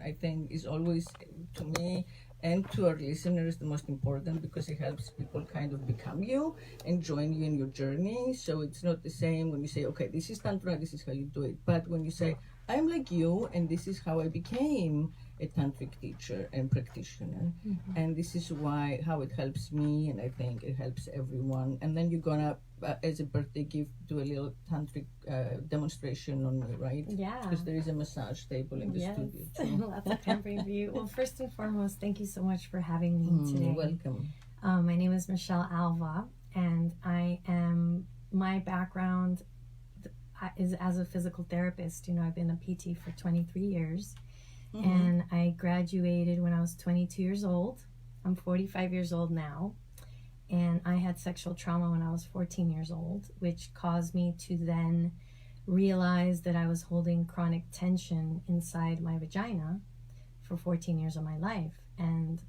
I think is always, to me and to our listeners, the most important, because it helps people kind of become you and join you in your journey. So it's not the same when you say, okay, this is Tantra, this is how you do it. But when you say, I'm like you, and this is how I became a tantric teacher and practitioner, and this is why how it helps me, and I think it helps everyone. And then you're gonna, as a birthday gift, do a little tantric demonstration on me, right? Yeah. Because there is a massage table in the studio too. Lots of pampering for you. Well, first and foremost, thank you so much for having me today. Welcome. My name is Michelle Alva, and my background is as a physical therapist. I've been a PT for 23 years, and I graduated when I was 22 years old. I'm 45 years old now, and I had sexual trauma when I was 14 years old, which caused me to then realize that I was holding chronic tension inside my vagina for 14 years of my life. And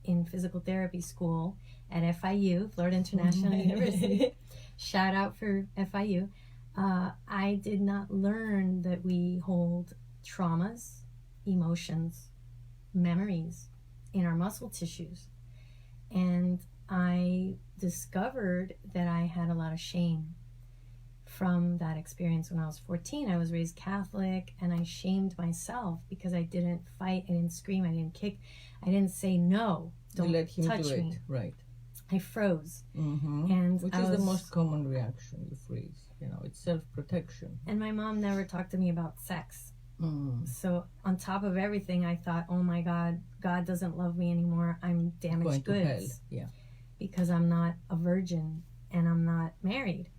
in physical therapy school at FIU, Florida International University, shout out for FIU, I did not learn that we hold traumas, emotions, memories in our muscle tissues. And I discovered that I had a lot of shame from that experience when I was 14. I was raised Catholic, and I shamed myself because I didn't fight, I didn't scream, I didn't kick, I didn't say no, don't let him touch do it. me. Right. I froze. And which is the most common reaction, you freeze. It's self-protection. And my mom never talked to me about sex. So on top of everything, I thought, oh my God, God doesn't love me anymore. I'm damaged goods. Yeah. Because I'm not a virgin and I'm not married.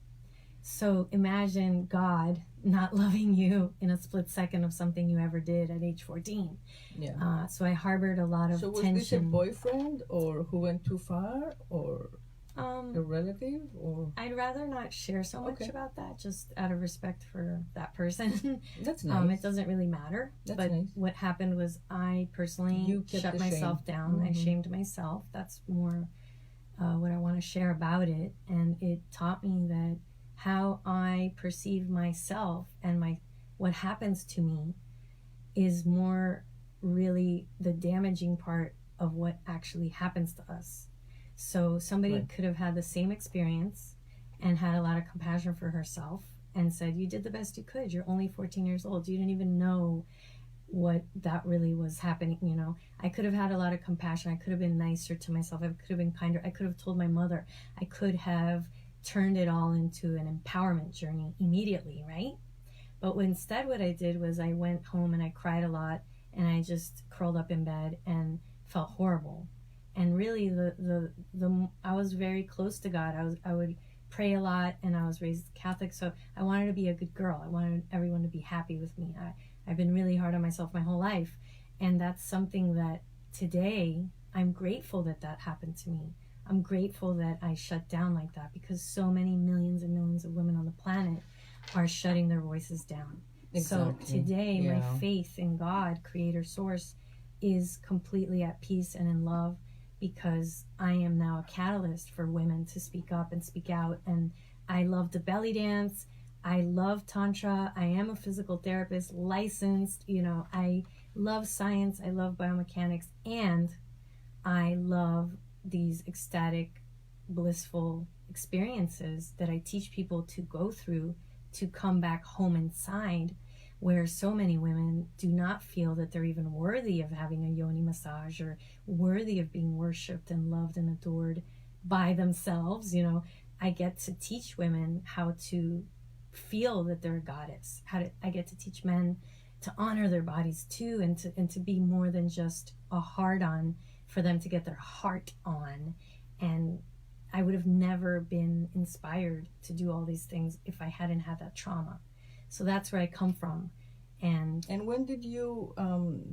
So imagine God not loving you in a split second of something you ever did at age 14. Yeah. So I harbored a lot of tension. So was this a boyfriend, or who went too far, or a relative, or? I'd rather not share so much about that, just out of respect for that person. That's nice. It doesn't really matter. That's nice. What happened was I personally shut myself down. I shamed myself. That's more what I want to share about it. And it taught me that how I perceive myself and what happens to me is more really the damaging part of what actually happens to us. So somebody could have had the same experience and had a lot of compassion for herself and said, you did the best you could. You're only 14 years old. You didn't even know what that really was happening. I could have had a lot of compassion. I could have been nicer to myself. I could have been kinder. I could have told my mother. I could have turned it all into an empowerment journey immediately, right? But instead what I did was I went home and I cried a lot, and I just curled up in bed and felt horrible. And really I was very close to God. I would pray a lot, and I was raised Catholic, so I wanted to be a good girl. I wanted everyone to be happy with me. I've been really hard on myself my whole life, and that's something that today I'm grateful that happened to me. I'm grateful that I shut down like that, because so many millions and millions of women on the planet are shutting their voices down. Exactly. So today, my faith in God, Creator, Source, is completely at peace and in love, because I am now a catalyst for women to speak up and speak out. And I love to belly dance. I love Tantra. I am a physical therapist, licensed. I love science. I love biomechanics. And I love these ecstatic, blissful experiences that I teach people to go through to come back home inside, where so many women do not feel that they're even worthy of having a Yoni massage or worthy of being worshipped and loved and adored by themselves. I get to teach women how to feel that they're a goddess. I get to teach men to honor their bodies too, and to be more than just a hard-on, for them to get their heart on. And I would have never been inspired to do all these things if I hadn't had that trauma. So that's where I come from. And when did you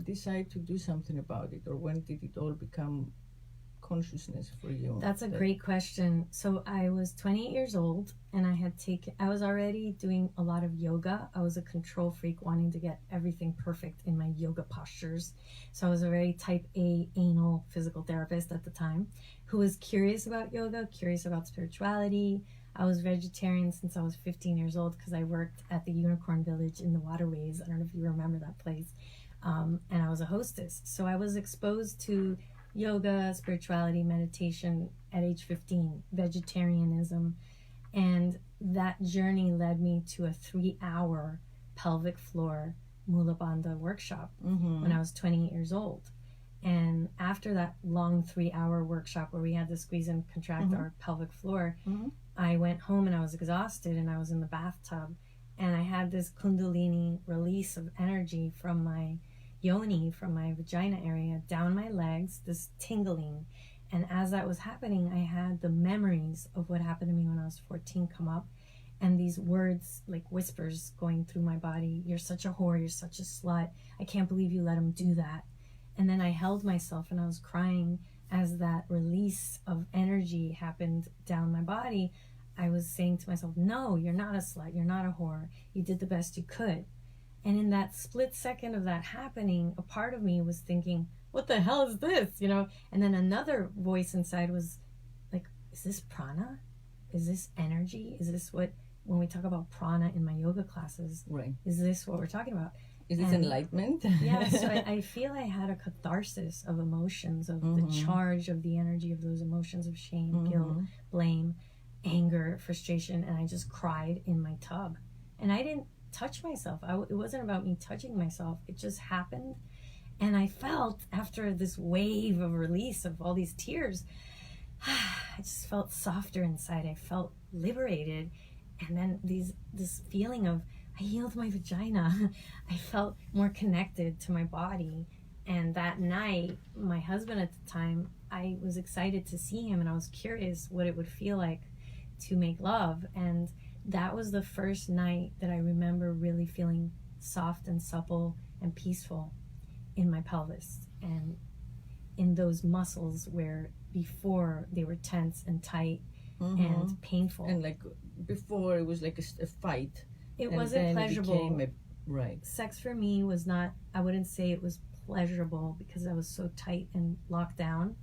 decide to do something about it, or when did it all become consciousness for you? That's a great question. So I was 28 years old, and I was already doing a lot of yoga. I was a control freak, wanting to get everything perfect in my yoga postures. So I was a very type A anal physical therapist at the time, who was curious about yoga, curious about spirituality. I was vegetarian since I was 15 years old, because I worked at the Unicorn Village in the Waterways. I don't know if you remember that place. and I was a hostess. So I was exposed to yoga, spirituality, meditation at age 15, vegetarianism. And that journey led me to a 3-hour pelvic floor Mula Bandha workshop when I was 28 years old. And after that long 3-hour workshop where we had to squeeze and contract our pelvic floor, I went home and I was exhausted and I was in the bathtub. And I had this kundalini release of energy from my yoni, from my vagina area, down my legs, this tingling. And as that was happening, I had the memories of what happened to me when I was 14 come up. And these words, like whispers going through my body, you're such a whore, you're such a slut, I can't believe you let him do that. And then I held myself and I was crying as that release of energy happened down my body. I was saying to myself, no, you're not a slut, you're not a whore, you did the best you could. And in that split second of that happening, a part of me was thinking, what the hell is this, you know? And then another voice inside was like, is this prana? Is this energy? Is this what, when we talk about prana in my yoga classes, right, is this what we're talking about? Is this enlightenment? Yeah, so I feel I had a catharsis of emotions, of the charge of the energy of those emotions of shame, guilt, blame, anger, frustration, and I just cried in my tub. And I didn't touch myself. It wasn't about me touching myself. It just happened. And I felt, after this wave of release of all these tears, I just felt softer inside. I felt liberated. And then this feeling of, I healed my vagina. I felt more connected to my body. And that night, my husband at the time, I was excited to see him and I was curious what it would feel like to make love. And that was the first night that I remember really feeling soft and supple and peaceful in my pelvis and in those muscles where before they were tense and tight and painful. And like before it was like a fight. It wasn't pleasurable. Right. Sex for me was not, I wouldn't say it was pleasurable because I was so tight and locked down.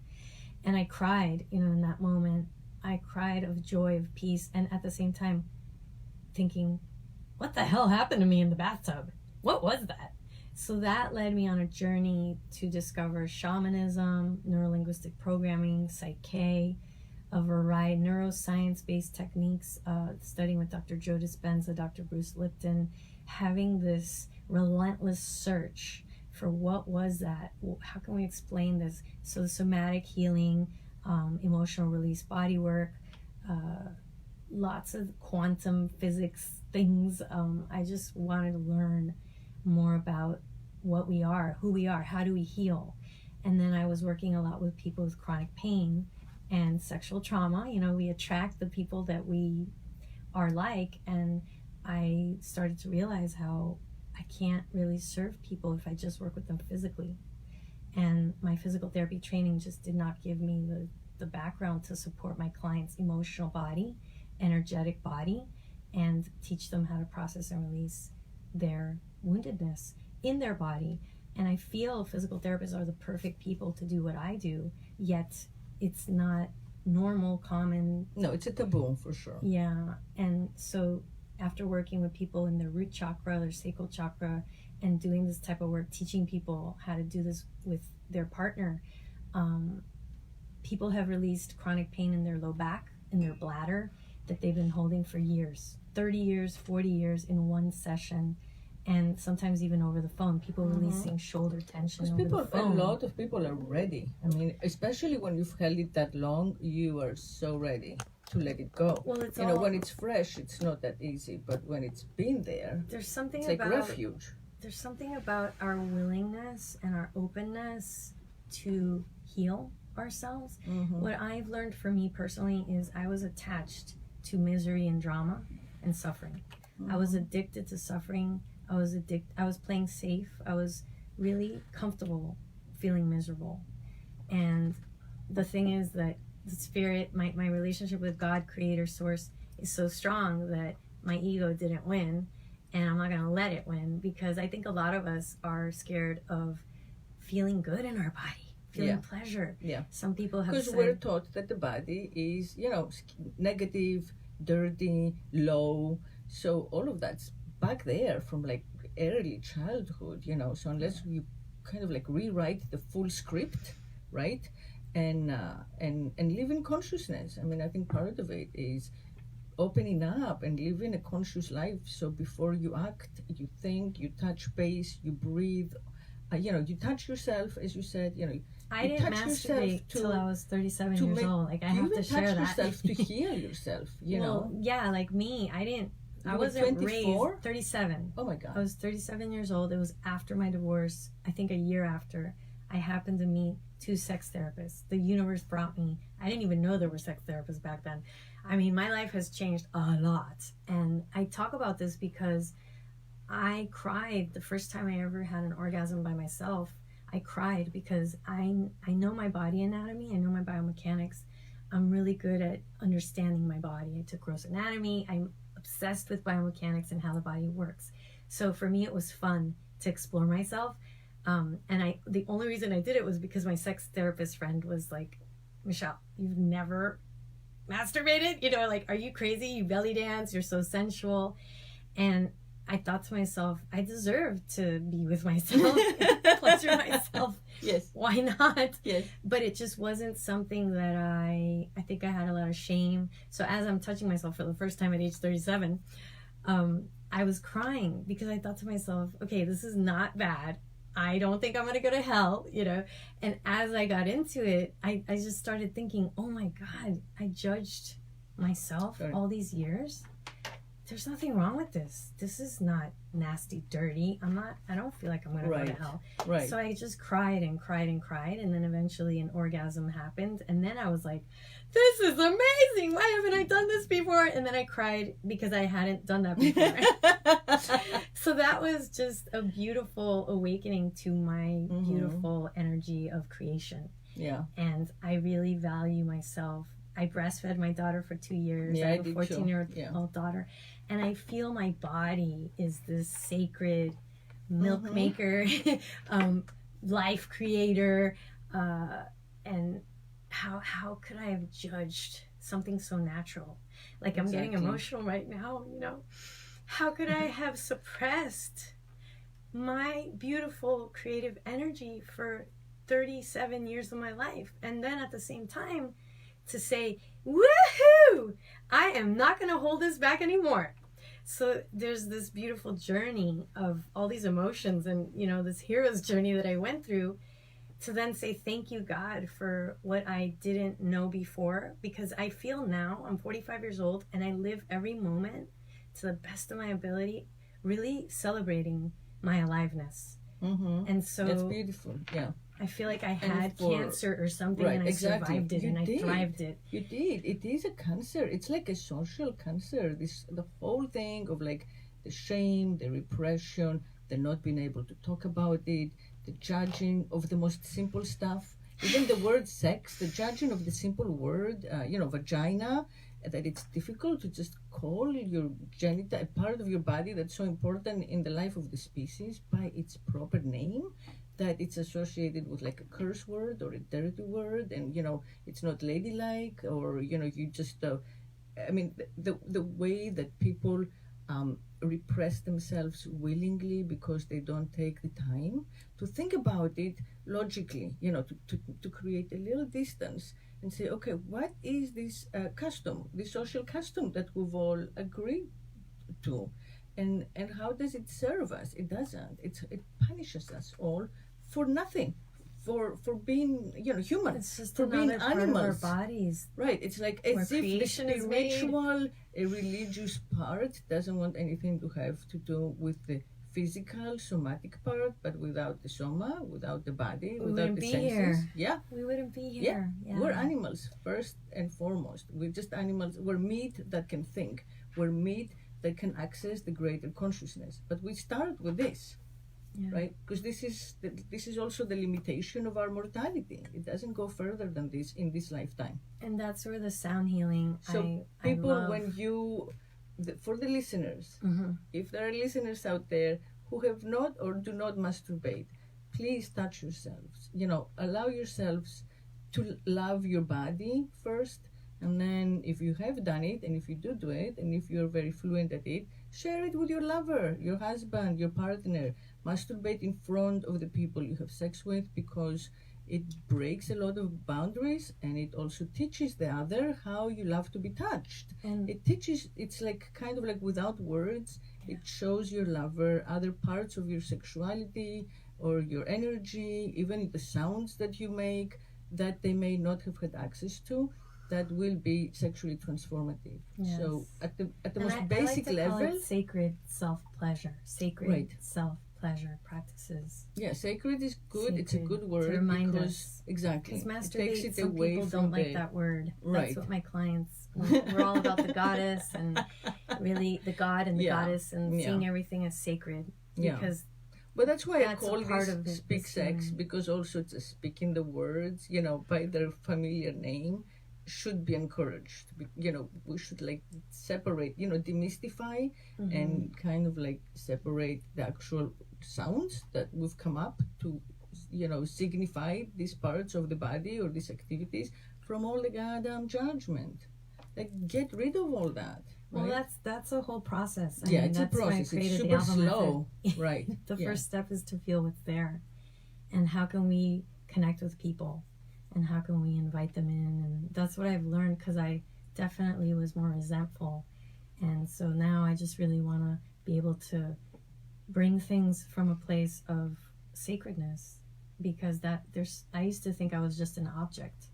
And I cried, you know, in that moment. I cried of joy, of peace, and at the same time thinking, what the hell happened to me in the bathtub? What was that? So that led me on a journey to discover shamanism, neurolinguistic programming, Psyche, a variety neuroscience-based techniques, studying with Dr. Joe Dispenza, Dr. Bruce Lipton, having this relentless search for what was that? How can we explain this? So the somatic healing, emotional release, body work, lots of quantum physics things. I just wanted to learn more about what we are, who we are, how do we heal. And then I was working a lot with people with chronic pain and sexual trauma. You know, we attract the people that we are like, and I started to realize how I can't really serve people if I just work with them physically. And my physical therapy training just did not give me the background to support my clients' emotional body, energetic body, and teach them how to process and release their woundedness in their body. And I feel physical therapists are the perfect people to do what I do, yet it's not normal, common. No, it's a taboo for sure. Yeah. And so after working with people in their root chakra, their sacral chakra, and doing this type of work, teaching people how to do this with their partner, people have released chronic pain in their low back, in their bladder, that they've been holding for years, 30 years, 40 years in one session. And sometimes even over the phone, people releasing shoulder tension over the phone. A lot of people are ready. I mean, especially when you've held it that long, you are so ready to let it go. Well, it's you know, when it's fresh, it's not that easy. But when it's been there, there's something it's about, like refuge. There's something about our willingness and our openness to heal ourselves. What I've learned for me personally is I was attached to misery and drama and suffering. I was addicted to suffering. I was playing safe. I was really comfortable feeling miserable. And the thing is that the spirit, my relationship with God, creator, source, is so strong that my ego didn't win, and I'm not going to let it win, because I think a lot of us are scared of feeling good in our body, feeling pleasure. Yeah. Some people have said... Because we're taught that the body is, you know, negative, dirty, low. So all of that's back there from like early childhood, so unless you kind of like rewrite the full script, right, and live in consciousness. I mean, I think part of it is opening up and living a conscious life. So before you act, you think, you touch base, you breathe, you touch yourself, as you said, I didn't masturbate till I was 37 years old. Like, I have to share that. Yourself to heal yourself, well, yeah, like me, I wasn't 24? Raised 37. Oh my God. I was 37 years old. It was after my divorce, I think a year after. I happened to meet 2 sex therapists. The universe brought me. I didn't even know there were sex therapists back then. I mean, my life has changed a lot. And I talk about this because I cried the first time I ever had an orgasm by myself. I cried because I know my body anatomy. I know my biomechanics. I'm really good at understanding my body. I took gross anatomy. I'm obsessed with biomechanics and how the body works. So for me, it was fun to explore myself. And the only reason I did it was because my sex therapist friend was like, Michelle, you've never masturbated? Like, are you crazy? You belly dance. You're so sensual. And I thought to myself, I deserve to be with myself, pleasure myself. Yes. Why not? Yes. But it just wasn't something that I think I had a lot of shame. So as I'm touching myself for the first time at age 37, I was crying because I thought to myself, okay, this is not bad. I don't think I'm going to go to hell, And as I got into it, I just started thinking, oh my God, I judged myself all these years. There's nothing wrong with this. This is not nasty, dirty. I don't feel like I'm going to go to hell. Right. So I just cried and cried and cried. And then eventually an orgasm happened. And then I was like, this is amazing. Why haven't I done this before? And then I cried because I hadn't done that before. So that was just a beautiful awakening to my beautiful energy of creation. Yeah. And I really value myself. I breastfed my daughter for 2 years. Yeah, I have a 14-year-old daughter. And I feel my body is this sacred milk maker, life creator. And how could I have judged something so natural? Like, I'm getting emotional right now, How could I have suppressed my beautiful creative energy for 37 years of my life? And then at the same time, to say, woohoo, I am not going to hold this back anymore. So there's this beautiful journey of all these emotions and, this hero's journey that I went through to then say, thank you, God, for what I didn't know before. Because I feel now, I'm 45 years old, and I live every moment to the best of my ability, really celebrating my aliveness. And so that's beautiful. Yeah. I feel like I had cancer or something, and I survived it, and I thrived it. You did. It is a cancer. It's like a social cancer. The whole thing of like the shame, the repression, the not being able to talk about it, the judging of the most simple stuff. Even the word sex, the judging of the simple word, vagina, that it's difficult to just call your genital, a part of your body that's so important in the life of the species, by its proper name. That it's associated with like a curse word or a dirty word, and it's not ladylike, or you just the way that people repress themselves willingly because they don't take the time to think about it logically, to create a little distance and say, okay, what is this custom, this social custom that we've all agreed to, and how does it serve us? It doesn't. It punishes us all for nothing, for being human. It's just for being part animals. Of our bodies. Right. It's like as if the spiritual, a religious part doesn't want anything to have to do with the physical, somatic part, but without the soma, without the body, without the senses. Here. Yeah. We wouldn't be here. Yeah. We're animals first and foremost. We're just animals. We're meat that can think. We're meat that can access the greater consciousness. But we start with this. Yeah. Right, because this is also the limitation of our mortality. It doesn't go further than this in this lifetime. And that's where the sound healing. So people, when you, for the listeners, if there are listeners out there who have not or do not masturbate, please touch yourselves. Allow yourselves to love your body first, and then if you have done it, and if you do it, and if you're very fluent at it, Share it with your lover, your husband, your partner. Masturbate in front of the people you have sex with, because it breaks a lot of boundaries, and it also teaches the other how you love to be touched. And it teaches, it's like kind of like without words, it shows your lover other parts of your sexuality or your energy, even the sounds that you make that they may not have had access to, that will be sexually transformative. Yes. So at the most basic level, call it sacred self-pleasure, sacred self-pleasure practices. Yeah, sacred is good. Sacred, it's a good word, to remind us. Exactly. Because masturbate, some people don't like that word. Right. That's what my clients, we're all about the goddess, and really the god and the goddess, and seeing everything as sacred. Because but that's why I call this speak sex, because also it's speaking the words, by their familiar name, should be encouraged. We should like separate, demystify, and kind of like separate the actual sounds that we've come up to, signify these parts of the body or these activities, from all the goddamn judgment. Like, get rid of all that. Right? Well, that's a whole process. I mean, it's a process. It's super slow. Right. The first step is to feel what's there. And how can we connect with people? And how can we invite them in? And that's what I've learned, because I definitely was more resentful. And so now I just really want to be able to bring things from a place of sacredness, because I used to think I was just an object.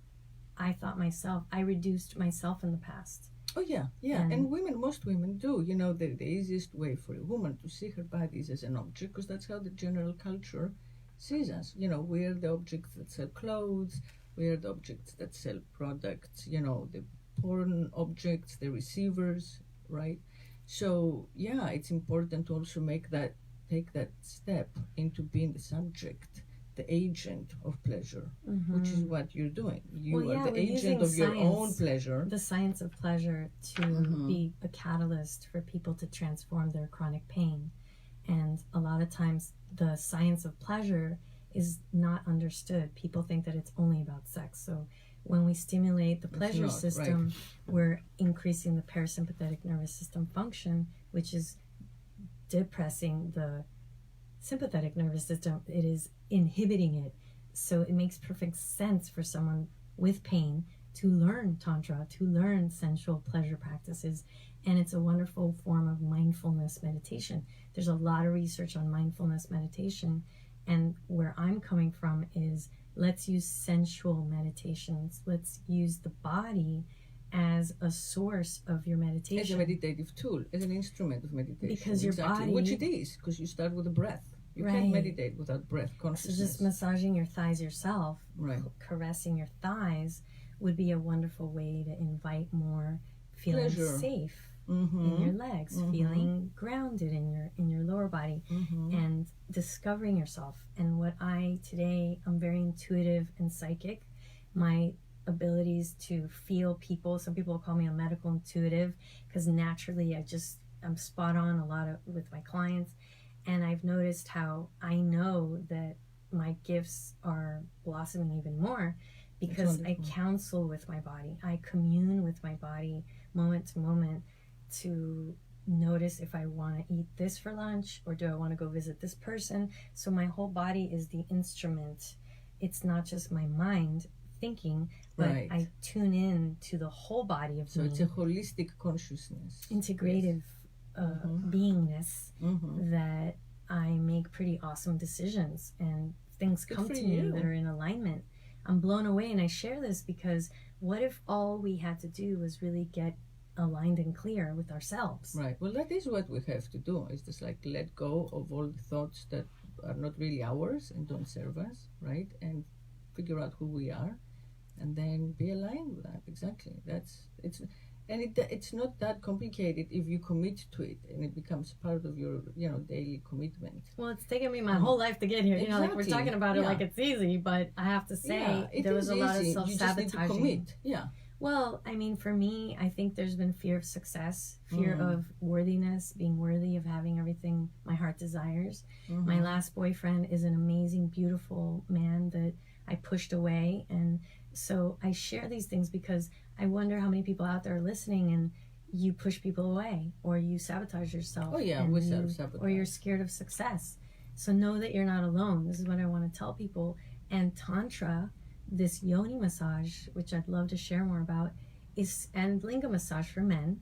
I reduced myself in the past. Oh, yeah. And most women do. The easiest way for a woman to see her body is as an object, because that's how the general culture sees us. We are the objects that sell clothes, we are the objects that sell products, the porn objects, the receivers, right? So, yeah, it's important to also take that step into being the subject, the agent of pleasure, which is what you're doing. You are the agent of your own pleasure. The science of pleasure to be a catalyst for people to transform their chronic pain. And a lot of times the science of pleasure is not understood. People think that it's only about sex. So when we stimulate the pleasure system, right, we're increasing the parasympathetic nervous system function, which is depressing the sympathetic nervous system. It is inhibiting it. So it makes perfect sense for someone with pain to learn Tantra, to learn sensual pleasure practices. And it's a wonderful form of mindfulness meditation. There's a lot of research on mindfulness meditation. And where I'm coming from is, let's use sensual meditations. Let's use the body as a source of your meditation. As a meditative tool, as an instrument of meditation. Because your body... Which it is, because you start with the breath. You can't meditate without breath consciousness. So just massaging your thighs yourself, right, caressing your thighs, would be a wonderful way to invite more feeling safe in your legs, feeling grounded in your lower body, and discovering yourself. And what I'm very intuitive and psychic. My abilities to feel people, some people call me a medical intuitive, because naturally I'm spot on with my clients. And I've noticed how I know that my gifts are blossoming even more, because I counsel with my body. I commune with my body moment to moment to notice if I want to eat this for lunch, or do I want to go visit this person. So my whole body is the instrument. It's not just my mind thinking, but right, I tune in to the whole body of me. So it's a holistic consciousness. Integrative beingness, that I make pretty awesome decisions, and things come to me that are in alignment. I'm blown away, and I share this because what if all we had to do was really get aligned and clear with ourselves? Right. Well, that is what we have to do, is just like let go of all the thoughts that are not really ours and don't serve us, right? And figure out who we are, and then be aligned with that. Exactly. It's not that complicated if you commit to it, and it becomes part of your daily commitment. Well, it's taken me my whole life to get here. Exactly. We're talking about it like it's easy, but I have to say there was a lot of self-sabotaging. You just need to commit. Yeah. Well, I mean, for me, I think there's been fear of success, fear of worthiness, being worthy of having everything my heart desires. My last boyfriend is an amazing, beautiful man that I pushed away, and so I share these things because I wonder how many people out there are listening, and you push people away, or you sabotage yourself. Oh yeah, we self-sabotage. Or you're scared of success. So know that you're not alone. This is what I want to tell people. And Tantra, this Yoni massage, which I'd love to share more about, and Linga massage for men,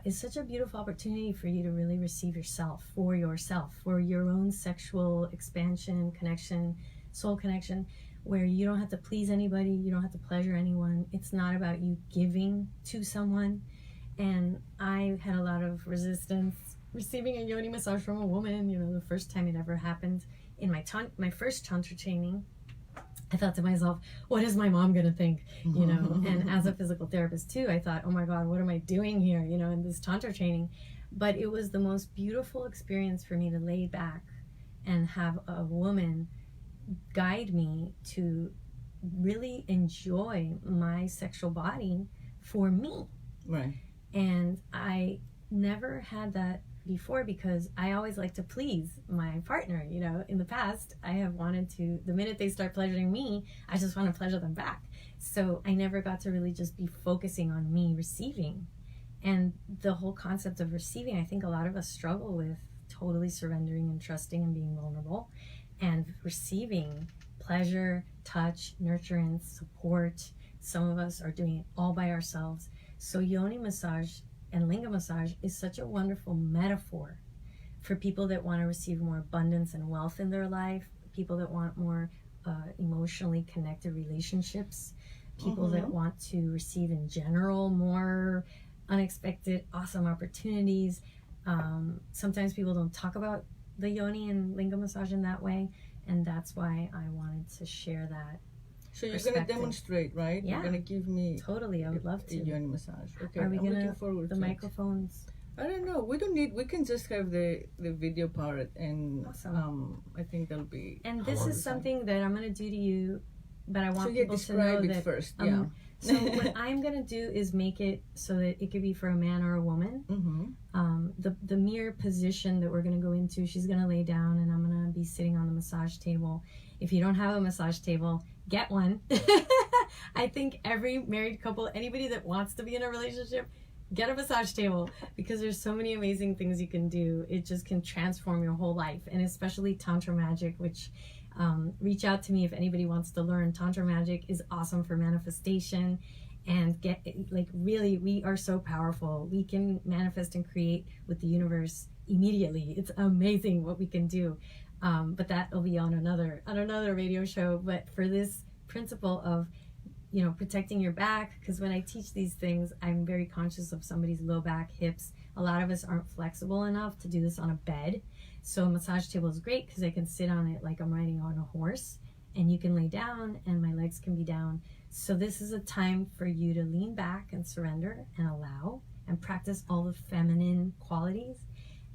is such a beautiful opportunity for you to really receive yourself, for your own sexual expansion, connection, soul connection, where you don't have to please anybody, you don't have to pleasure anyone. It's not about you giving to someone. And I had a lot of resistance receiving a Yoni massage from a woman, the first time it ever happened in my first Tantra training. I thought to myself, what is my mom going to think, and as a physical therapist too, I thought, oh my God, what am I doing here, in this Tantra training? But it was the most beautiful experience for me to lay back and have a woman guide me to really enjoy my sexual body for me. Right. And I never had that before, because I always like to please my partner. In the past, I have wanted to, the minute they start pleasuring me, I just want to pleasure them back. So I never got to really just be focusing on me receiving. And the whole concept of receiving, I think a lot of us struggle with totally surrendering and trusting and being vulnerable, and receiving pleasure, touch, nurturance, support. Some of us are doing it all by ourselves. So Yoni massage and Linga massage is such a wonderful metaphor for people that want to receive more abundance and wealth in their life, people that want more emotionally connected relationships, people that want to receive in general more unexpected, awesome opportunities. Sometimes people don't talk about the Yoni and Linga massage in that way, and that's why I wanted to share that. So you're going to demonstrate, right? Yeah. You're going to give me... Totally, I would love to. A Yoni massage. Okay, Are we I'm looking forward the to microphones? I don't know. We don't need... We can just have the video part, and awesome. I think that'll be... And this is something that I'm going to do to you, but I want people to know describe it that... first, So what I'm going to do is make it so that it could be for a man or a woman. The mere position that we're going to go into, she's going to lay down and I'm going to be sitting on the massage table. If you don't have a massage table, get one. I think every married couple, anybody that wants to be in a relationship, get a massage table, because there's so many amazing things you can do. It just can transform your whole life, and especially Tantra magic, which reach out to me if anybody wants to learn. Tantra magic is awesome for manifestation, and really, we are so powerful. We can manifest and create with the universe immediately. It's amazing what we can do. But that will be on another radio show. But for this principle of, protecting your back, because when I teach these things, I'm very conscious of somebody's low back, hips. A lot of us aren't flexible enough to do this on a bed. So a massage table is great because I can sit on it like I'm riding on a horse, and you can lay down and my legs can be down. So this is a time for you to lean back and surrender and allow and practice all the feminine qualities.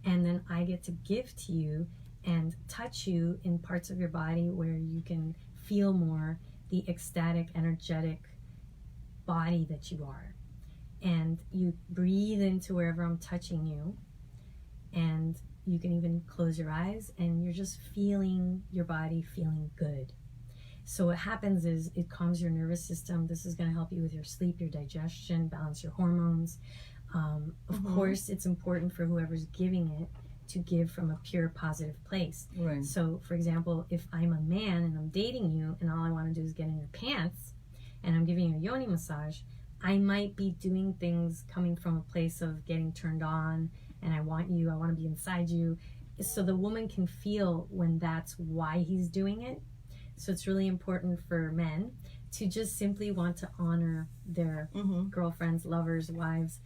And then I get to give to you and touch you in parts of your body where you can feel more the ecstatic, energetic body that you are. And you breathe into wherever I'm touching you, and you can even close your eyes and you're just feeling your body feeling good. So what happens is it calms your nervous system. This is going to help you with your sleep, your digestion, balance your hormones. Of course, it's important for whoever's giving it to give from a pure positive place. Right. So for example, if I'm a man and I'm dating you and all I want to do is get in your pants and I'm giving you a Yoni massage, I might be doing things coming from a place of getting turned on, and I want to be inside you. So the woman can feel when that's why he's doing it. So it's really important for men to just simply want to honor their girlfriends, lovers, wives,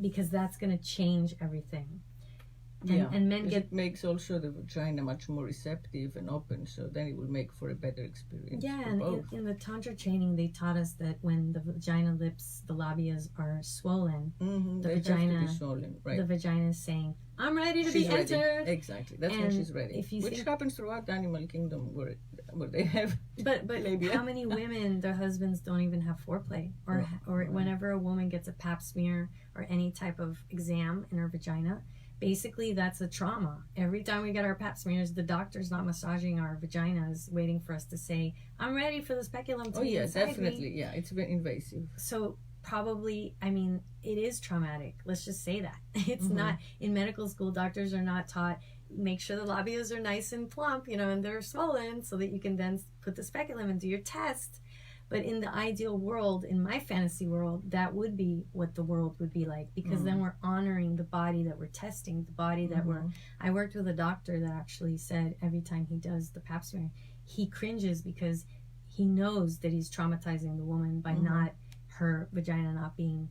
because that's going to change everything. And men it makes also the vagina much more receptive and open, so then it will make for a better experience. Yeah, and in the Tantra training, they taught us that when the vagina lips, the labias are swollen, the vagina have to be swollen, right. The vagina is saying, I'm ready to be entered. Exactly, that's when she's ready. Which happens throughout the animal kingdom where they have. But how many women, their husbands don't even have foreplay, or whenever a woman gets a pap smear or any type of exam in her vagina, basically that's a trauma. Every time we get our pap smears, the doctor's not massaging our vaginas, waiting for us to say, I'm ready for the speculum to be inside definitely. me. Yeah, it's very invasive. So probably, I mean, it is traumatic. Let's just say that. It's not, in medical school, doctors are not taught, make sure the labios are nice and plump, you know, and they're swollen so that you can then put the speculum and do your test. But in the ideal world, in my fantasy world, that would be what the world would be like, because then we're honoring the body that we're testing, the body that I worked with a doctor that actually said every time he does the pap smear, he cringes because he knows that he's traumatizing the woman by not, her vagina not being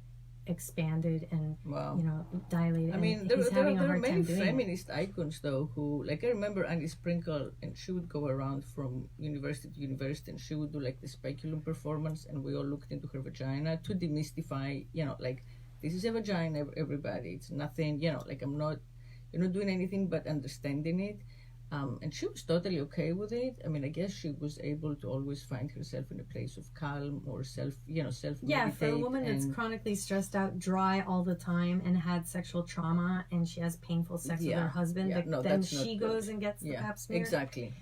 expanded and you know, dilated. I mean, there are many feminist icons though who, like, I remember Annie Sprinkle, and she would go around from university to university and she would do like the speculum performance, and we all looked into her vagina to demystify, you know, like, this is a vagina, everybody, it's nothing, you know, like, you're not doing anything but understanding it. And she was totally okay with it. I mean, I guess she was able to always find herself in a place of calm or self-meditate. Yeah, for a woman that's chronically stressed out, dry all the time, and had sexual trauma, and she has painful sex with her husband, then she goes and gets the pap smear. Exactly,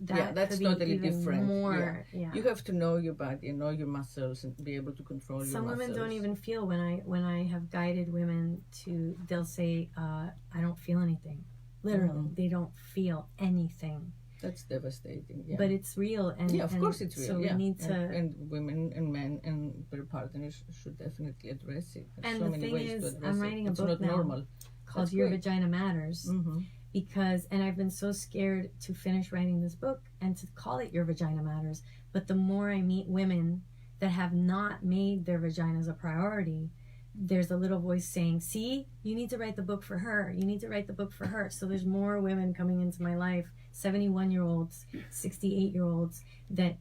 that's totally different. More, You have to know your body and know your muscles and be able to control your muscles. Some women don't even feel, when I have guided women to, they'll say, I don't feel anything. Literally, they don't feel anything. That's devastating. But it's real, and of course it's real. So we need to, and women and men and their partners should definitely address it. There's and so the many thing ways is, to address I'm writing it. a book now called Your Vagina Matters, because, and I've been so scared to finish writing this book and to call it Your Vagina Matters. But the more I meet women that have not made their vaginas a priority, there's a little voice saying, see, you need to write the book for her. You need to write the book for her. So there's more women coming into my life, 71-year-olds, 68-year-olds, that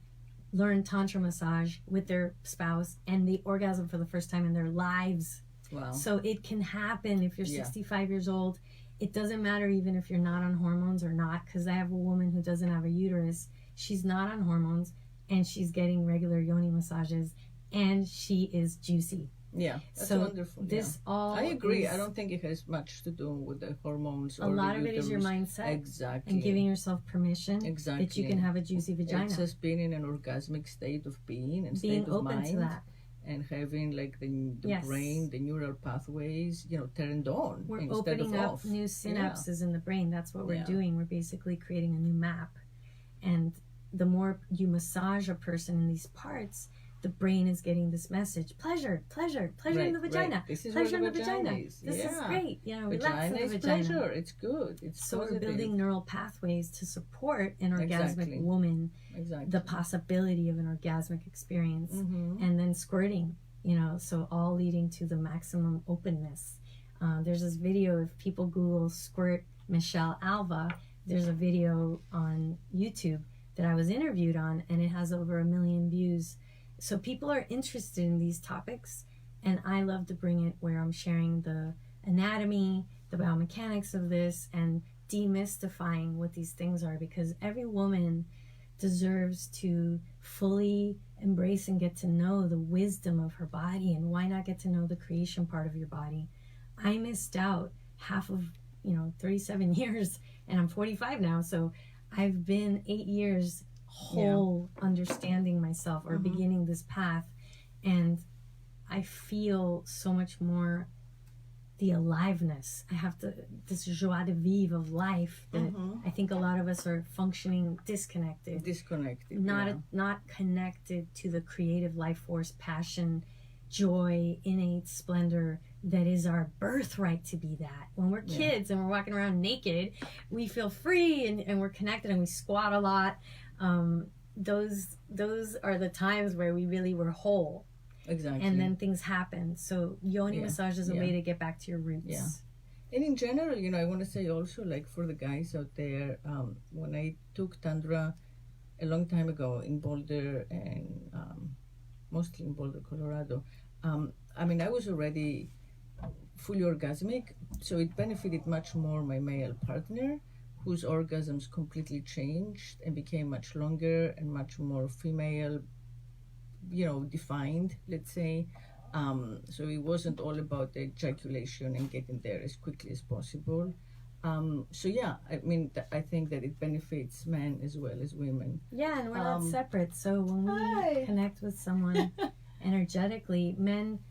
learn Tantra massage with their spouse and they orgasm for the first time in their lives. Wow. So it can happen if you're 65 years old. It doesn't matter even if you're not on hormones or not, because I have a woman who doesn't have a uterus. She's not on hormones and she's getting regular Yoni massages and she is juicy. Yeah, that's so wonderful. This all I agree. I don't think it has much to do with the hormones. A lot of it is your mindset. Exactly. And giving yourself permission that you can have a juicy vagina. It's just being in an orgasmic state of being and being state of open mind, to that. And having like the brain, the neural pathways, turned on. We're instead opening of up off. new synapses in the brain. That's what we're doing. We're basically creating a new map. And the more you massage a person in these parts, the brain is getting this message: pleasure in the vagina. Right. This is pleasure in the the vagina. This is great. Relax in the vagina. Pleasure. It's good. It's so positive. We're building neural pathways to support an orgasmic woman. Exactly. The possibility of an orgasmic experience, and then squirting. So all leading to the maximum openness. There's this video. If people Google "squirt Michelle Alva," there's a video on YouTube that I was interviewed on, and it has over 1 million views. So people are interested in these topics, and I love to bring it where I'm sharing the anatomy, the biomechanics of this, and demystifying what these things are, because every woman deserves to fully embrace and get to know the wisdom of her body. And why not get to know the creation part of your body? I missed out half of 37 years, and I'm 45 now, so I've been 8 years whole understanding myself, or beginning this path, and I feel so much more the aliveness. I have this joie de vivre of life that I think a lot of us are functioning disconnected, not connected to the creative life force, passion, joy, innate splendor that is our birthright to be that. When we're kids and we're walking around naked, we feel free and we're connected and we squat a lot. Those are the times where we really were whole. Exactly. And then things happen. So Yoni massage is a way to get back to your roots. Yeah. And in general, I want to say also, like, for the guys out there, when I took Tantra a long time ago in Boulder, and mostly in Boulder, Colorado, I was already fully orgasmic, so it benefited much more my male partner, whose orgasms completely changed and became much longer and much more female, defined, let's say. So it wasn't all about the ejaculation and getting there as quickly as possible. I think that it benefits men as well as women. Yeah, and we're not separate. So when we connect with someone, energetically,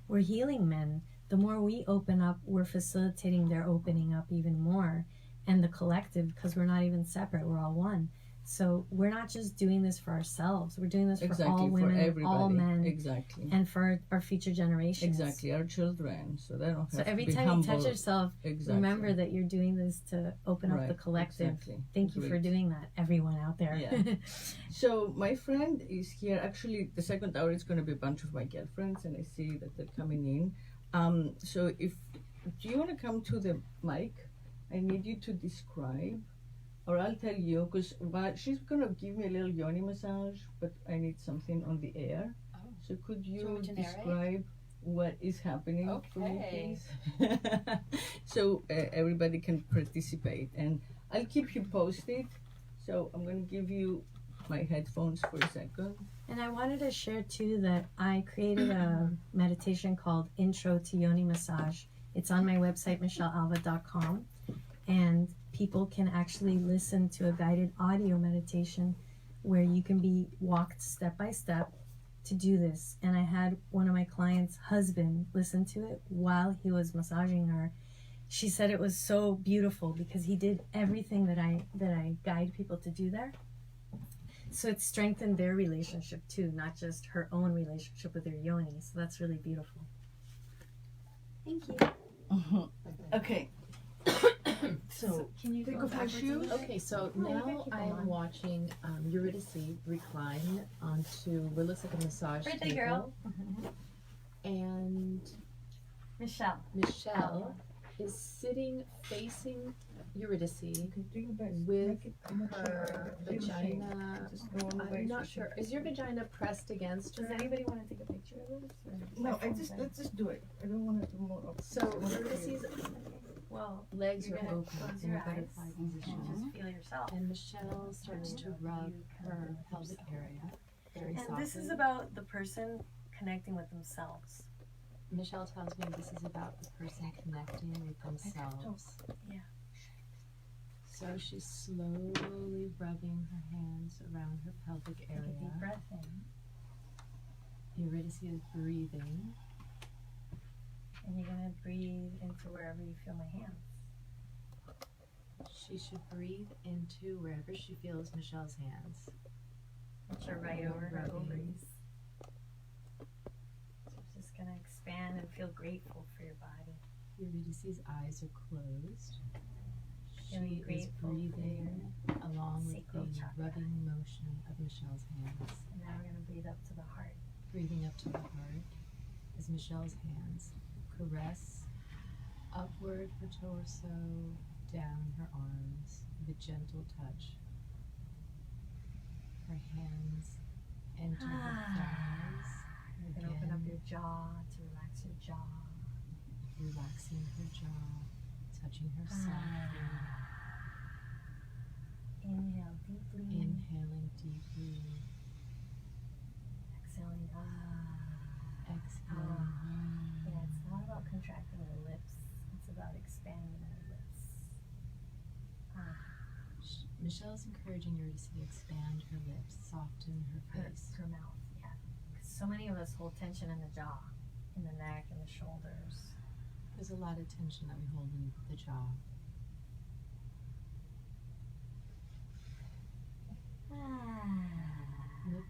we're healing men. The more we open up, we're facilitating their opening up even more. And the collective, because we're not even separate, we're all one. So we're not just doing this for ourselves. We're doing this for all women, for all men, and for our future generations. Exactly, our children. So they don't have so every to be time humble. you touch yourself, remember that you're doing this to open up the collective. Thank you for doing that, everyone out there. Yeah. So my friend is here. Actually, the second hour is going to be a bunch of my girlfriends, and I see that they're coming in. So do you want to come to the mic? I need you to describe. Or I'll tell you, because she's going to give me a little Yoni massage, but I need something on the air. Oh. So could you describe what is happening for me, please? So everybody can participate. And I'll keep you posted. So I'm going to give you my headphones for a second. And I wanted to share, too, that I created a meditation called Intro to Yoni Massage. It's on my website, michellealva.com. And people can actually listen to a guided audio meditation where you can be walked step by step to do this. And I had one of my clients' husband listen to it while he was massaging her. She said it was so beautiful because he did everything that I guide people to do there. So it strengthened their relationship too, not just her own relationship with her yoni. So that's really beautiful. Thank you. Mm-hmm. Okay. So can you take off my shoes? Okay, so now I'm watching Eurydice recline onto what looks like a massage table. Girl. And Michelle is sitting facing Eurydice with her vagina. I'm not sure. Is your vagina pressed against her? Does anybody want to take a picture of this? No, let's just do it. I don't want to do more. So Eurydice's legs are open in a butterfly position. Just feel yourself. And Michelle starts to rub her pelvic area very softly. This is about the person connecting with themselves. Michelle tells me this is about the person connecting with themselves. Yeah. So she's slowly rubbing her hands around her pelvic area. Take a deep breath in. Eurydice is breathing. And you're going to breathe into wherever you feel my hands. She should breathe into wherever she feels Michelle's hands. Which are right over her ovaries. So just going to expand and feel grateful for your body. Eurydice's eyes are closed. She is breathing along with the rubbing motion of Michelle's hands. And now we're going to breathe up to the heart. Breathing up to the heart as Michelle's hands caress upward her torso, down her arms with a gentle touch. Her hands enter her thighs. You can open up your jaw to relax your jaw. Relaxing her jaw, touching her softly. Inhale deeply. Inhaling deeply. Exhaling. Exhaling. Yeah, it's not about contracting your lips. It's about expanding your lips. Michelle's encouraging Eurydice to expand her lips, soften her face. Her mouth, yeah. Because so many of us hold tension in the jaw, in the neck, in the shoulders. There's a lot of tension that we hold in the jaw.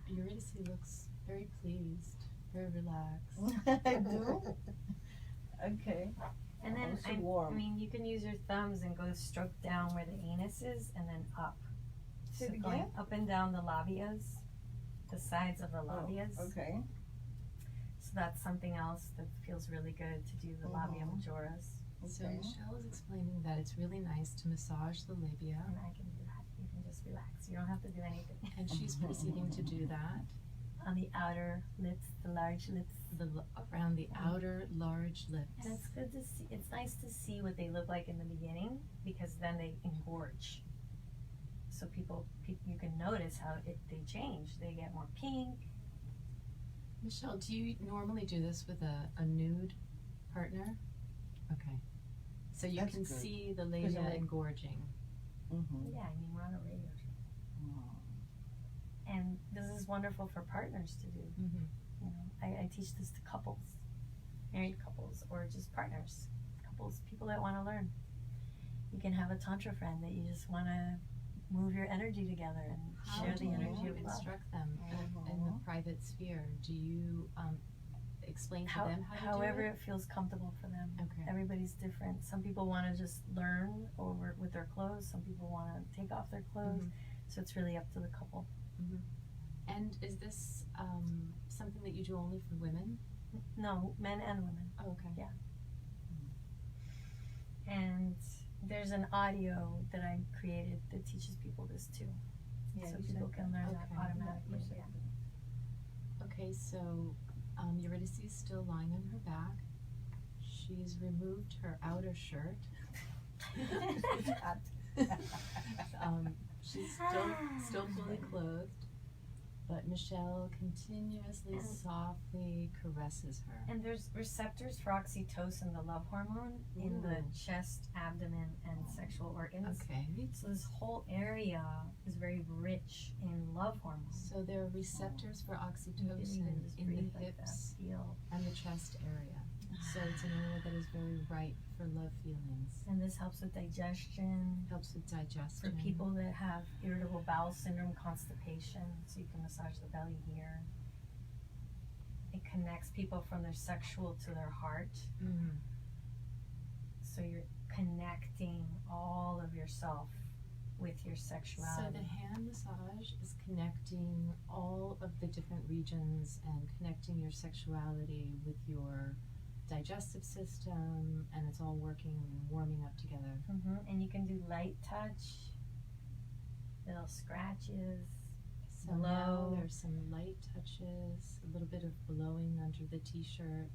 Eurydice looks very pleased, very relaxed. I do? Okay. And then, I mean, you can use your thumbs and go stroke down where the anus is and then up. So going up and down the labias, the sides of the labias. Oh, okay. So that's something else that feels really good to do, the labia majoras. Okay. So Michelle is explaining that it's really nice to massage the labia. And I can do that. You can just relax. You don't have to do anything. And she's proceeding to do that. On the outer lips, the large lips. Around the outer large lips. And it's good to see. It's nice to see what they look like in the beginning because then they engorge. So people you can notice how they change. They get more pink. Michelle, do you normally do this with a nude partner? Okay. So you can see the labia engorging. Mm-hmm. Yeah, I mean, we're on a radio show. And this is wonderful for partners to do. Mm-hmm. You know, I teach this to couples, married couples, or just partners, couples, people that want to learn. You can have a Tantra friend that you just want to move your energy together and share the energy How do you of love. instruct them in the private sphere? Do you explain to them how to however do it? it feels comfortable for them. Okay. Everybody's different. Some people want to just learn over with their clothes. Some people want to take off their clothes. So it's really up to the couple. And is this something that you do only for women? No, men and women. Oh, okay. Yeah. And there's an audio that I created that teaches people this too. So people can learn that automatically. Yeah. Okay, so Eurydice is still lying on her back. She's removed her outer shirt. She's still fully clothed, but Michelle continuously softly caresses her. And there's receptors for oxytocin, the love hormone, in the chest, abdomen, and sexual organs. Okay. So this whole area is very rich in love hormones. So there are receptors for oxytocin in the hips and the chest area. So it's an area that is very ripe for love feelings. And this helps with digestion. Helps with digestion. For people that have irritable bowel syndrome, constipation, so you can massage the belly here. It connects people from their sexual to their heart. So you're connecting all of yourself with your sexuality. So the hand massage is connecting all of the different regions and connecting your sexuality with your digestive system, and it's all working and warming up together. And you can do light touch, little scratches. So now there's some light touches, a little bit of blowing under the t-shirt.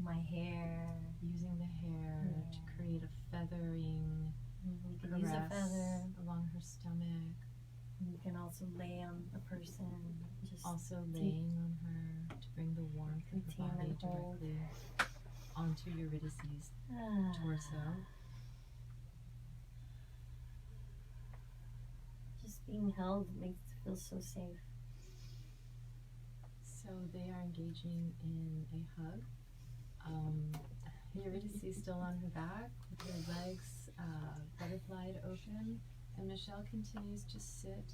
My hair. Using the hair to create a feathering you can use a feather along her stomach. You can also lay on a person. Just also laying on her to bring the warmth of the body directly onto Eurydice's torso. Just being held makes it feel so safe. So they are engaging in a hug. Eurydice is still on her back with her legs butterflied open, and Michelle continues to sit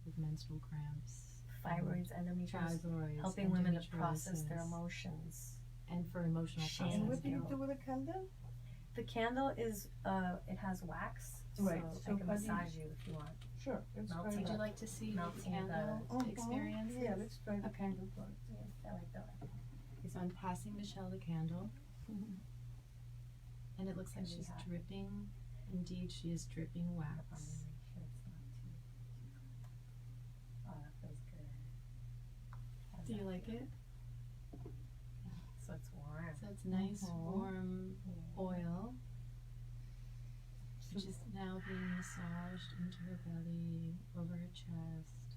with menstrual cramps, fibroids, endometriosis, helping women to process their emotions. And for emotional processing. And what do you do with a candle? The candle is, it has wax, right. So I can massage you if you want. Sure. Would you like to see the candle experience? Yeah, let's try the candle part. I like that one. So I'm passing Michelle the candle, and it looks like she's dripping. Indeed, she is dripping wax. Oh, that feels good. Do you like it? So it's warm. So it's nice, warm oil, which is now being massaged into her belly, over her chest.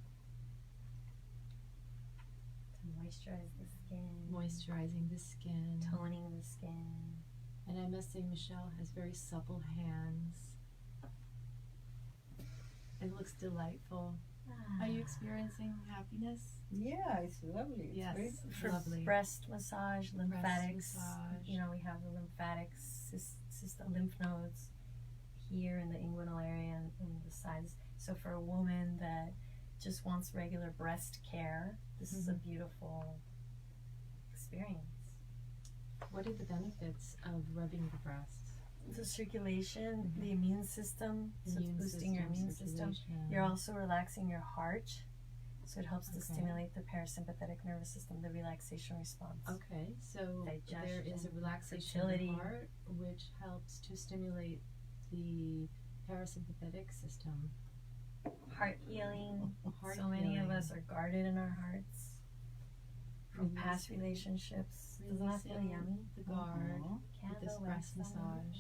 To moisturize the skin. Moisturizing the skin. Toning the skin. And I must say, Michelle has very supple hands. It looks delightful. Are you experiencing happiness? Yeah, it's lovely. It's yes, very lovely. Breast massage, lymphatics. Breast massage. You know, we have the lymphatic system, lymph nodes here in the inguinal area and in the sides. So for a woman that just wants regular breast care, this is a beautiful experience. What are the benefits of rubbing the breasts? The circulation, the immune system, so it's boosting your immune system. You're also relaxing your heart, so it helps to stimulate the parasympathetic nervous system, the relaxation response. Okay, so there is a relaxation fertility. of the heart, which helps to stimulate the parasympathetic system. Heart healing. So many of us are guarded in our hearts from past relationships. Doesn't that feel yummy? The guard with this breast massage.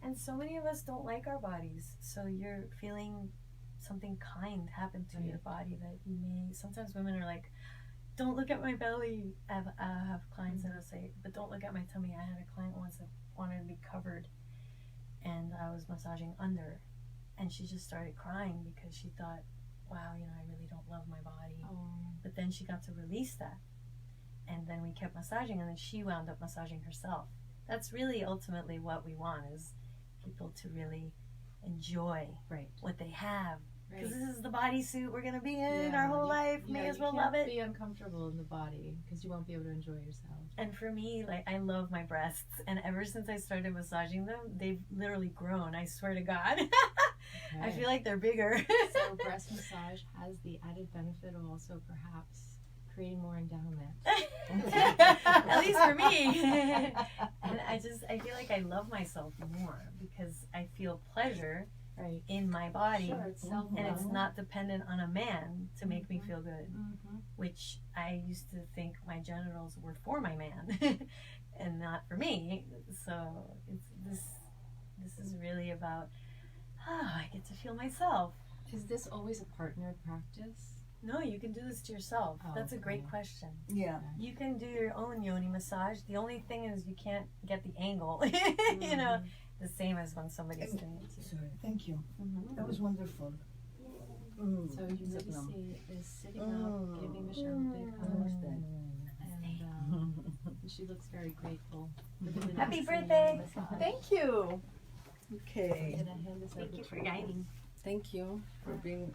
And so many of us don't like our bodies, so you're feeling something kind happen to your body that you may. Sometimes women are like, "Don't look at my belly." I have clients that will say, "But don't look at my tummy." I had a client once that wanted to be covered, and I was massaging under, and she just started crying because she thought, "Wow, you know, I really don't love my body." But then then she got to release that. And then we kept massaging, and then she wound up massaging herself. That's really ultimately what we want, is people to really enjoy what they have. Because this is the bodysuit we're going to be in our whole life. May as well love it. You can't be uncomfortable in the body because you won't be able to enjoy yourself. And for me, like, I love my breasts. And ever since I started massaging them, they've literally grown. I swear to God. I feel like they're bigger. So breast massage has the added benefit of also perhaps creating more endowment. At least for me. And I feel like I love myself more because I feel pleasure in my body. Sure, it's and it's not dependent on a man to make me feel good. Which I used to think my genitals were for my man and not for me. So this is really about, I get to feel myself. Is this always a partnered practice? No, you can do this to yourself. That's a great question. Yeah. You can do your own yoni massage. The only thing is you can't get the angle, you know, the same as when somebody's doing it to you. Sorry, thank you. That was wonderful. So Eurydice is sitting up, giving Michelle a big hug. And she looks very grateful. Happy birthday! Thank you. Okay. I'm gonna hand this over Thank you to for guiding. Thank you for being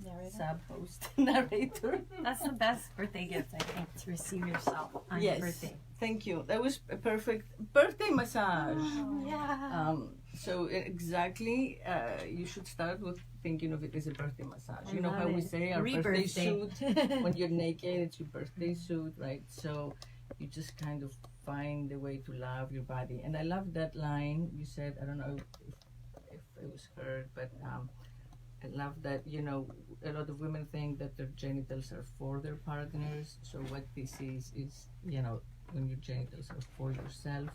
narrator. sub-host, narrator. That's the best birthday gift, I think, to receive yourself on your birthday. Thank you. That was a perfect birthday massage. Yeah. So exactly, you should start with thinking of it as a birthday massage. You know how we say our birthday suit, when you're naked, it's your birthday suit, right? So you just kind of find a way to love your body. And I love that line you said. I don't know if it was heard, but I love that, you know, a lot of women think that their genitals are for their partners. So what this is, you know, when your genitals are for yourself,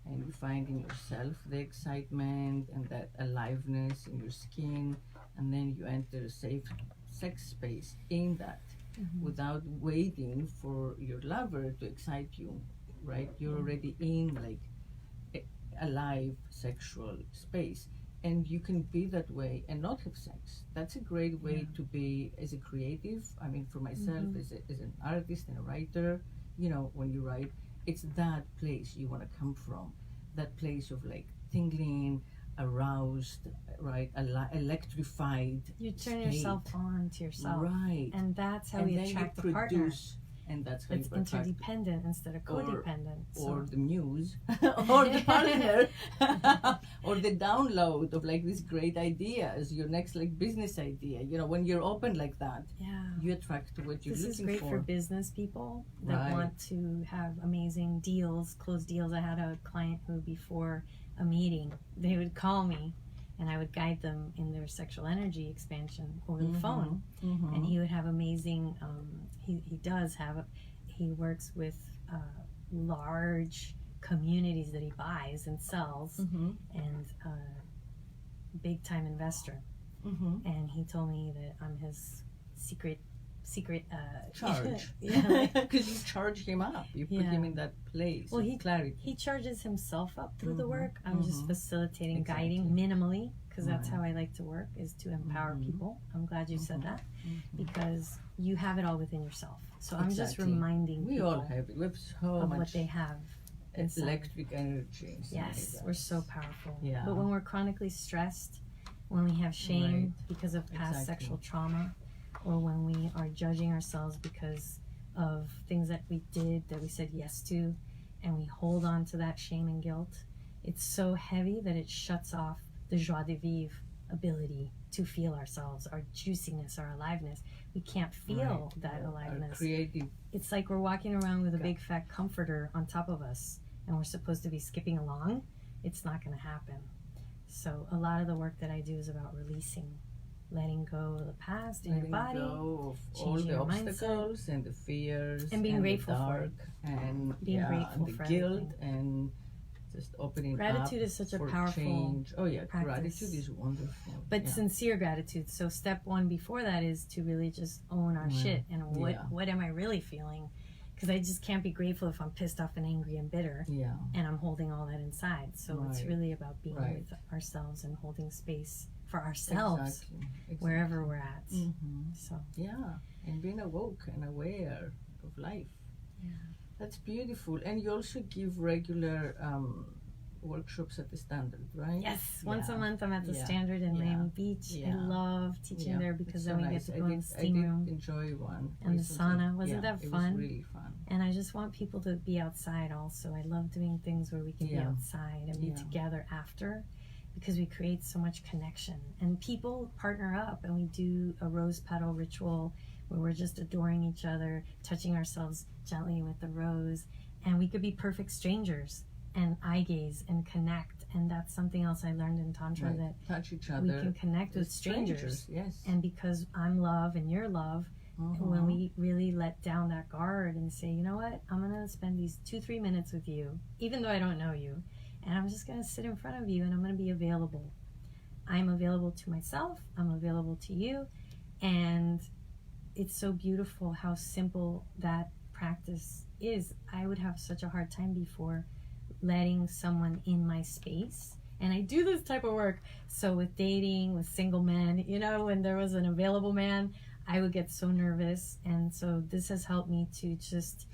and you find in yourself the excitement and that aliveness in your skin, and then you enter a safe sex space in that without waiting for your lover to excite you, right? You're already in like a live sexual space, and you can be that way and not have sex. That's a great way to be as a creative. I mean, for myself as an artist and a writer, you know, when you write, it's that place you want to come from, that place of like tingling, aroused, right, electrified. You turn yourself on to yourself, right? And that's how we attract the partner. And that's how it's interdependent instead of codependent. Or the muse, or the partner, or the download of like these great ideas, your next like business idea. You know, when you're open like that, you attract to what you're looking for. This is great for business people that want to have amazing deals, close deals. I had a client who, before a meeting, they would call me, and I would guide them in their sexual energy expansion over the phone. And he would have amazing, he works with large communities that he buys and sells, and big time investor. And he told me that I'm his secret charge. Yeah, because you charge him up, you put him in that place. Well, clarity. He charges himself up through the work. I'm just facilitating, guiding minimally, because that's how I like to work, is to empower people. I'm glad you said that, because you have it all within yourself. So I'm just reminding people. We all have it. We have so of much what they have. Electric energy. Yes, we're so powerful. Yeah. But when we're chronically stressed, when we have shame because of past sexual trauma, or when we are judging ourselves because of things that we did that we said yes to, and we hold on to that shame and guilt, it's so heavy that it shuts off the joie de vivre ability to feel ourselves, our juiciness, our aliveness. We can't feel that aliveness. Creative. It's like we're walking around with a big fat comforter on top of us, and we're supposed to be skipping along. It's not going to happen. So a lot of the work that I do is about releasing, letting go of the past in your body, go of all the obstacles and the fears, and being grateful the dark, for it, and being grateful and the for guilt, everything. and just opening gratitude up is such a for powerful change. Oh yeah, practice. gratitude is wonderful, but sincere gratitude. So step one before that is to really just own our shit and what am I really feeling? Because I just can't be grateful if I'm pissed off and angry and bitter, and I'm holding all that inside. So it's really about being with ourselves and holding space for ourselves, wherever we're at. So yeah, and being awoke and aware of life. Yeah. That's beautiful. And you also give regular workshops at the Standard, right? Yes, once a month I'm at the Standard in Miami Beach. I love teaching there because then we get to go in the steam room. I did enjoy one. And the sauna. Wasn't that fun? It was really fun. And I just want people to be outside also. I love doing things where we can be outside and be together after, because we create so much connection. And people partner up and we do a rose petal ritual where we're just adoring each other, touching ourselves gently with the rose. And we could be perfect strangers and eye gaze and connect. And that's something else I learned in Tantra, that touch each other. We can connect with strangers. Yes. And because I'm love and you're love, when we really let down that guard and say, you know what, I'm going to spend these 2-3 minutes with you, even though I don't know you, and I'm just going to sit in front of you and I'm going to be available. I'm available to myself, I'm available to you, and it's so beautiful how simple that practice is. I would have such a hard time before letting someone in my space. And I do this type of work. So with dating, with single men, you know, when there was an available man, I would get so nervous. And so this has helped me to just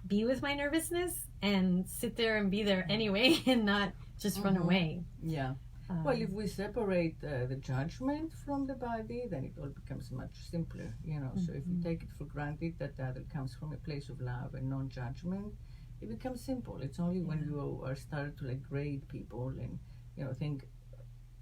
be with my nervousness and sit there and be there anyway and not just run away. Yeah. Well, if we separate the judgment from the body, then it all becomes much simpler, you know. So if you take it for granted that the other comes from a place of love and non-judgment, it becomes simple. It's only when you are started to like grade people and, you know, think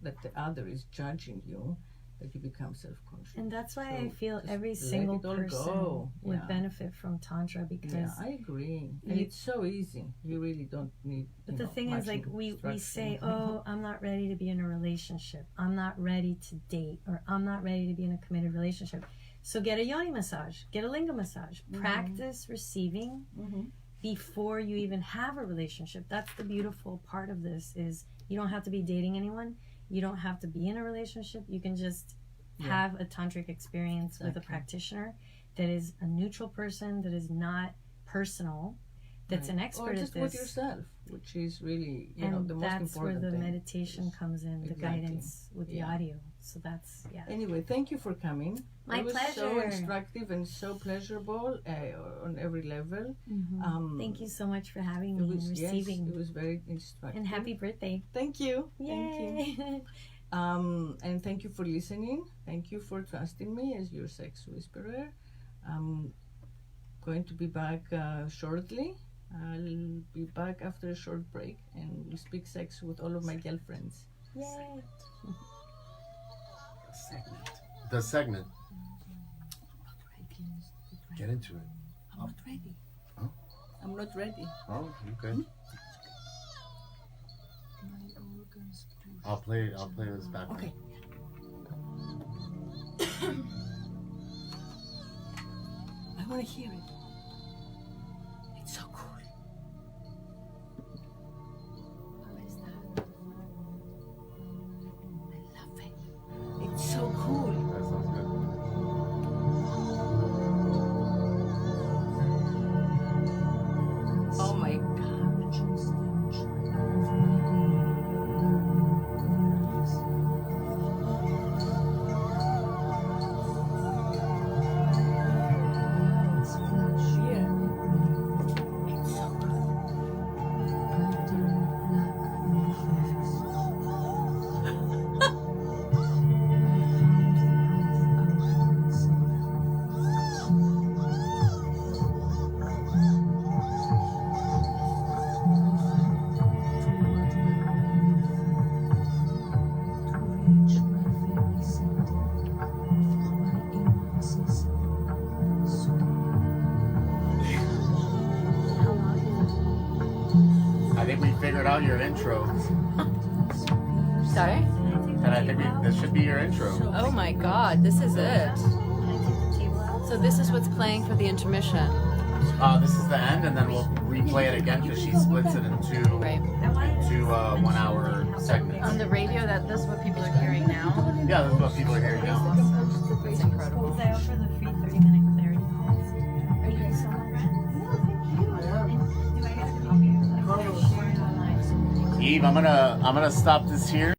that the other is judging you, that you become self-conscious. And that's why I feel every single person would benefit from Tantra, because I agree. And it's so easy. You really don't need. But the thing is, like we say, oh, I'm not ready to be in a relationship. I'm not ready to date, or I'm not ready to be in a committed relationship. So get a Yoni massage, get a Lingam massage. Practice receiving before you even have a relationship. That's the beautiful part of this, is you don't have to be dating anyone. You don't have to be in a relationship. You can just have a tantric experience with a practitioner that is a neutral person, that is not personal, that's an expert at this. Or just with yourself, which is really, you know, the most important thing. That's where the meditation comes in, the guidance with the audio. So that's, Anyway, thank you for coming. My pleasure. It was so instructive and so pleasurable on every level. Thank you so much for having me and receiving. Yes, it was very instructive. And happy birthday. Thank you. Yay. Thank you. And thank you for listening. Thank you for trusting me as your sex whisperer. I'm going to be back shortly. I'll be back after a short break, and we'll speak sex with all of my girlfriends. Yay. The segment. Get into it. I'm not ready. Oh? I'm not ready. Oh, okay. I'll play this back. Okay. I want to hear it. It's so cool. How is that? I love it. It's so cool. That sounds good. Oh my God. I think we figured out your intro. Sorry? And I think this should be your intro. Oh my god, this is it. So this is what's playing for the intermission. This is the end, and then we'll replay it again because she splits it into 1 hour segments. On the radio, this is what people are hearing now. Yeah, this is what people are hearing now. It's incredible. Because I offer the free 30-minute clarity calls. Are you guys still my friend? No, thank you. Do I get a copy of that? Share it online. Eve, I'm gonna stop this here.